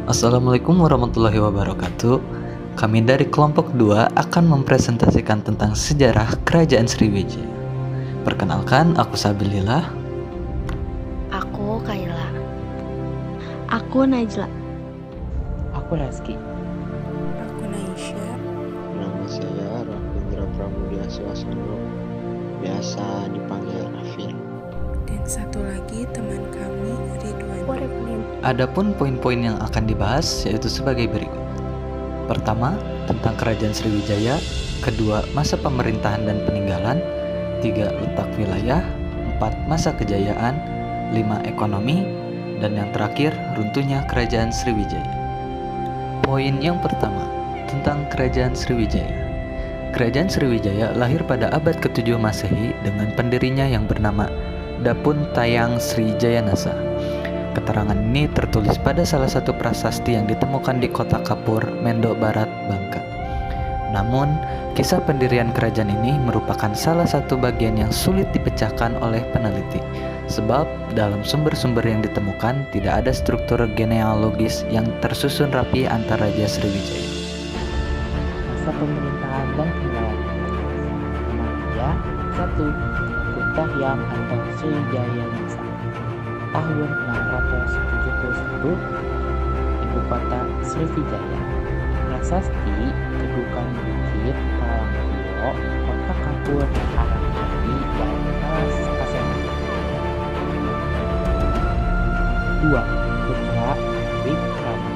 Assalamualaikum warahmatullahi wabarakatuh. Kami dari kelompok 2 akan mempresentasikan tentang sejarah Kerajaan Sriwijaya. Perkenalkan, aku Sabilillah. Aku Kaila. Aku Najla. Aku Reski. Aku Naisha. Nama saya Rafindra Pramudia Swasano, biasa dipanggil Rafin. Dan satu lagi teman kami Ridwan. Adapun poin-poin yang akan dibahas yaitu sebagai berikut. Pertama, tentang Kerajaan Sriwijaya. Kedua, masa pemerintahan dan peninggalan. 3, letak wilayah. 4, masa kejayaan. 5, ekonomi. Dan yang terakhir, runtuhnya Kerajaan Sriwijaya. Poin yang pertama, tentang Kerajaan Sriwijaya. Kerajaan Sriwijaya lahir pada abad ke-7 Masehi dengan pendirinya yang bernama Dapun Tayang Sri Jayanasa. Keterangan ini tertulis pada salah satu prasasti yang ditemukan di kota Kapur, Mendo Barat, Bangka. Namun, kisah pendirian kerajaan ini merupakan salah satu bagian yang sulit dipecahkan oleh peneliti, sebab dalam sumber-sumber yang ditemukan tidak ada struktur genealogis yang tersusun rapi antara Raja Sriwijaya. Masa pemerintahan dan peninggalan. Nama 1. Kuntayang atau Srijayanasa. Tahun 671, ibu kota Sriwijaya. Prasasti Kedukan Bukit Talangkulo, Kota Kapur, Arangkari, dan Talas Kaseman. 2. Putra Wikrama.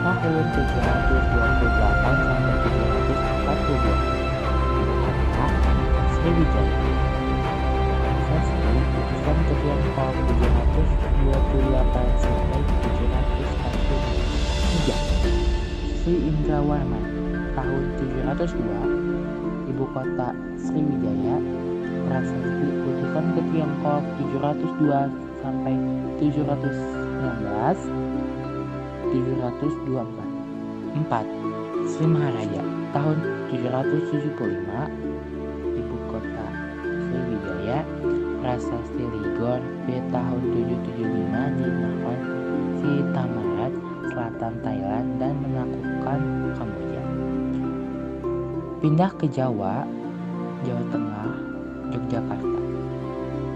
Tahun 728 sampai 742. Ibu kota Sriwijaya. Prasasti Utusan ke Tiongkok 728 sampai 743. Sri Indrawarman. Tahun 702. Ibu kota Sriwijaya. Prasasti Utusan ke Tiongkok 702 sampai 719 724. 4. Sri Maharaja. Tahun 775. Ibu kota Sriwijaya. Prasasti Ligor B tahun 775 di Nakhon Si Tamarat, selatan Thailand, dan menaklukkan Kamboja. Pindah ke Jawa, Jawa Tengah, Yogyakarta.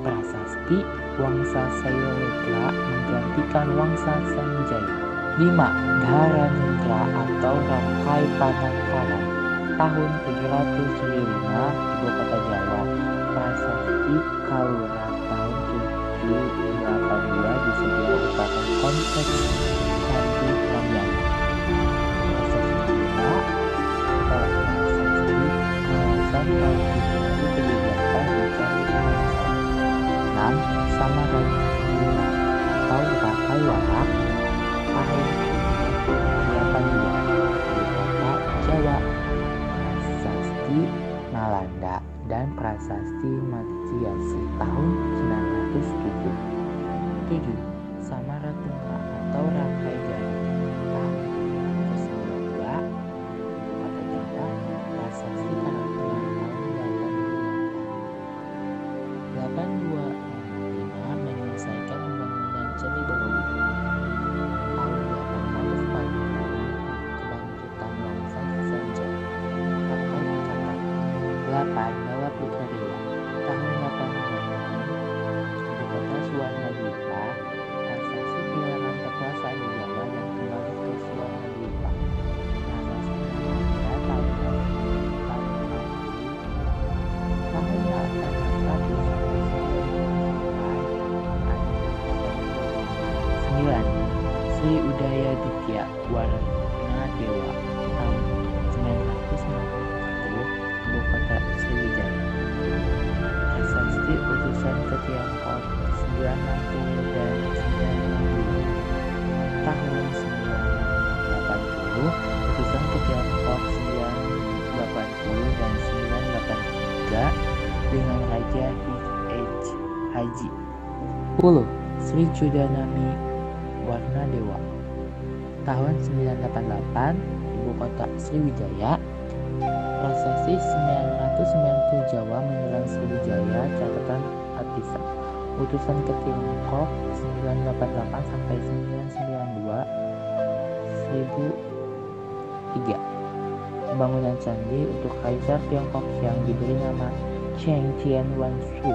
Prasasti Wangsa Sayulegra menggantikan Wangsa Sanjaya. 5. Dharanindra atau Rangkai Panangkaran. Tahun 775, ibu kota Jawa. Prasasti Kalura tahun 782 disebut merupakan kompleks Candi Prambanan. Prasasti Gila atau prasasti Malasan tahun 778 di Candi Malasan. 6. Samaranina atau Rakai Warak tahun 782 di kota Jawa. Prasasti Nalanda dan Prasasti Matsuyasi tahun 907. 7. Samaratungga atau Rangkai Jaya tahun 992 ibu kota Jawa. Prasasti Karangtengah tahun 825 menyelesaikan pembangunan Candi Borobudur tahun 840. Kebangkitan Wangsa Sanjaya. Rangkai Pencakar. 8. Bawa Putra Dewa tahun 856 ibu kota Suwarnadwipa. Prasasti kehilangan kekuasaan di Jawa dan kembali ke Suwarnadwipa. Prasasti Nalanda tahun 850 tahun 800 sampai 9. Sri Udaya Ditya Warna Dewa tahun 991, ibu kota Sriwijaya. Prasasti Utusan ke Tiongkok 960 dan 962. Tahun 980, Utusan ke Tiongkok 980 dan 983 dengan Raja H. Haji. 10. Sri Cudanami Warna Dewa tahun 988, ibu kota Sriwijaya. Prasasti 990 Jawa menyerang Sriwijaya, catatan Atisa. Utusan ke Tiongkok 988 sampai 992. 1003. Pembangunan candi untuk Kaisar Tiongkok yang diberi nama Cheng Tianwan-shu.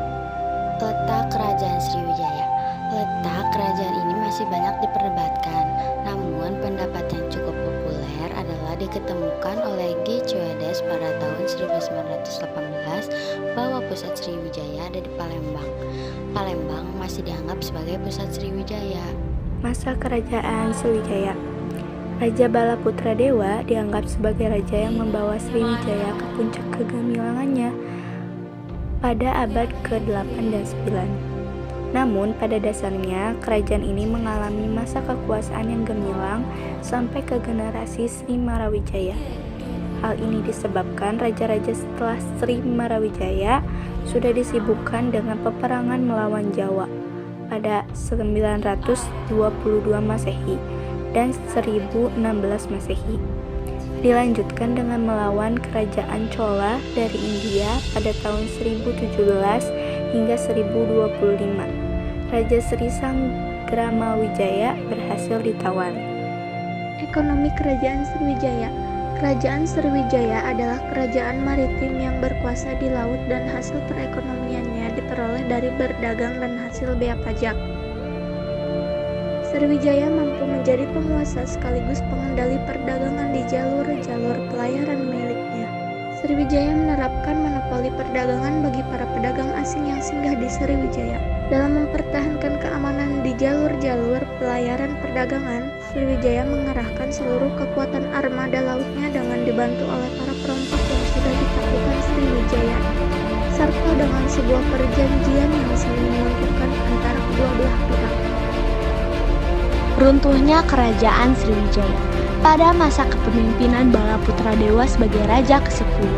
Letak Kerajaan Sriwijaya. Letak kerajaan ini masih banyak diperdebatkan, namun pendapat yang cukup populer adalah diketemukan oleh G. Chuedes pada tahun 1918 bahwa pusat Sriwijaya ada di Palembang. Palembang masih dianggap sebagai pusat Sriwijaya. Masa Kerajaan Sriwijaya. Raja Balaputra Dewa dianggap sebagai raja yang membawa Sriwijaya ke puncak kegemilangannya pada abad ke-8 dan 9. Namun pada dasarnya kerajaan ini mengalami masa kekuasaan yang gemilang sampai ke generasi Sri Marawijaya. Hal ini disebabkan raja-raja setelah Sri Marawijaya sudah disibukkan dengan peperangan melawan Jawa pada 922 Masehi dan 1016 Masehi. Dilanjutkan dengan melawan kerajaan Chola dari India pada tahun 1017 hingga 1025. Raja Sri Sangramawijaya berhasil ditawan. Ekonomi Kerajaan Sriwijaya. Kerajaan Sriwijaya adalah kerajaan maritim yang berkuasa di laut dan hasil perekonomiannya diperoleh dari berdagang dan hasil bea pajak. Sriwijaya mampu menjadi penguasa sekaligus pengendali perdagangan di jalur-jalur pelayaran miliknya. Sriwijaya menerapkan monopoli perdagangan bagi para pedagang asing yang singgah di Sriwijaya. Dalam mempertahankan keamanan di jalur-jalur pelayaran perdagangan, Sriwijaya mengerahkan seluruh kekuatan armada lautnya dengan dibantu oleh para perampok yang sudah ditaklukkan Sriwijaya, serta dengan sebuah perjanjian yang saling menguntungkan antara kedua belah pihak. Runtuhnya Kerajaan Sriwijaya. Pada masa kepemimpinan Balaputra Dewa sebagai Raja ke-10,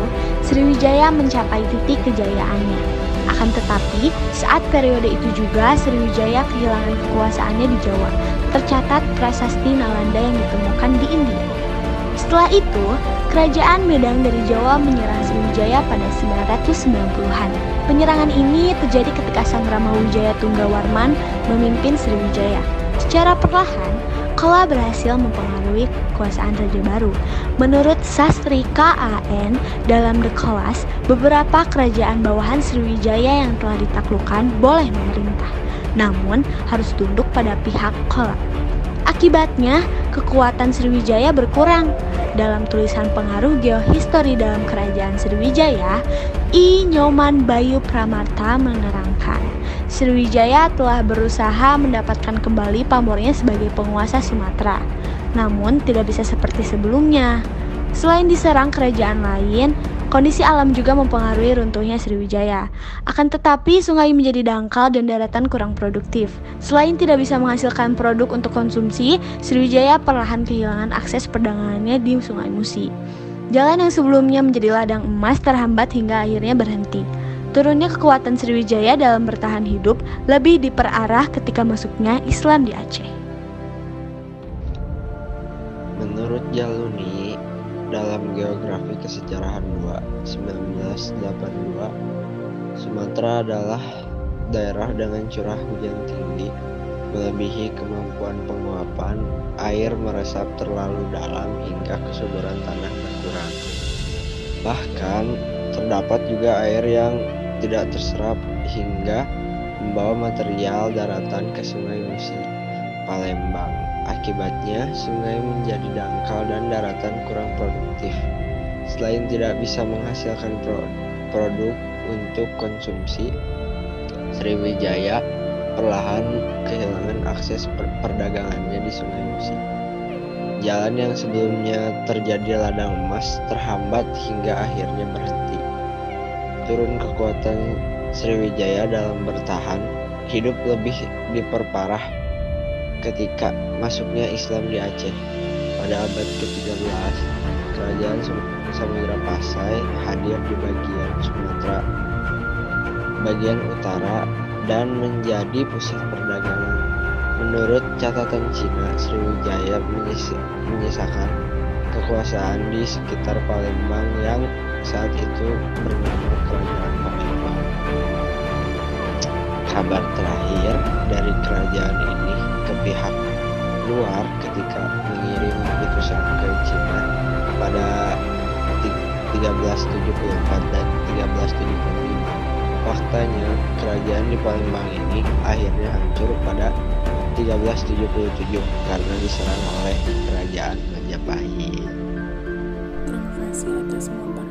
Sriwijaya mencapai titik kejayaannya. Akan tetapi, saat periode itu juga Sriwijaya kehilangan kekuasaannya di Jawa. Tercatat prasasti Nalanda yang ditemukan di India. Setelah itu, Kerajaan Medang dari Jawa menyerang Sriwijaya pada 990-an. Penyerangan ini terjadi ketika Sangramawijaya Tunggawarman memimpin Sriwijaya. Secara perlahan, Chola berhasil mempengaruhi kekuasaan raja baru. Menurut Sastri K.A.N. dalam The Cholas, beberapa kerajaan bawahan Sriwijaya yang telah ditaklukkan boleh memerintah, namun harus tunduk pada pihak Chola. Akibatnya, kekuatan Sriwijaya berkurang. Dalam tulisan pengaruh geohistori dalam kerajaan Sriwijaya, I. Nyoman Bayu Pramarta menerangkan, Sriwijaya telah berusaha mendapatkan kembali pamornya sebagai penguasa Sumatera, namun tidak bisa seperti sebelumnya. Selain diserang kerajaan lain, kondisi alam juga mempengaruhi runtuhnya Sriwijaya. Akan tetapi sungai menjadi dangkal dan daratan kurang produktif. Selain tidak bisa menghasilkan produk untuk konsumsi, Sriwijaya perlahan kehilangan akses perdagangannya di Sungai Musi. Jalan yang sebelumnya menjadi ladang emas terhambat hingga akhirnya berhenti. Turunnya kekuatan Sriwijaya dalam bertahan hidup lebih diperarah ketika masuknya Islam di Aceh. Menurut Jaluni, dalam Geografi Kesejarahan 1982, Sumatera adalah daerah dengan curah hujan tinggi, melebihi kemampuan penguapan, air meresap terlalu dalam hingga kesuburan tanah berkurang. Bahkan, terdapat juga air yang tidak terserap hingga membawa material daratan ke Sungai Musi, Palembang. Akibatnya, sungai menjadi dangkal dan daratan kurang produktif. Selain tidak bisa menghasilkan produk untuk konsumsi, Sriwijaya perlahan kehilangan akses perdagangannya di Sungai Musi. Jalan yang sebelumnya terjadi ladang emas terhambat hingga akhirnya berhenti. Turun kekuatan Sriwijaya dalam bertahan hidup lebih diperparah ketika masuknya Islam di Aceh. Pada abad ke-13, kerajaan Samudra Pasai hadir di bagian Sumatera bagian utara dan menjadi pusat perdagangan. Menurut catatan Cina, Sriwijaya menyisakan kekuasaan di sekitar Palembang yang saat itu bernama Kerajaan Palembang. Kabar terakhir dari kerajaan ini ke pihak luar ketika mengirim utusan ke Cina pada 1374 dan 1375. Faktanya, kerajaan di Palembang ini akhirnya hancur pada 1377 karena diserang oleh kerajaan Majapahit. Terima kasih atas semua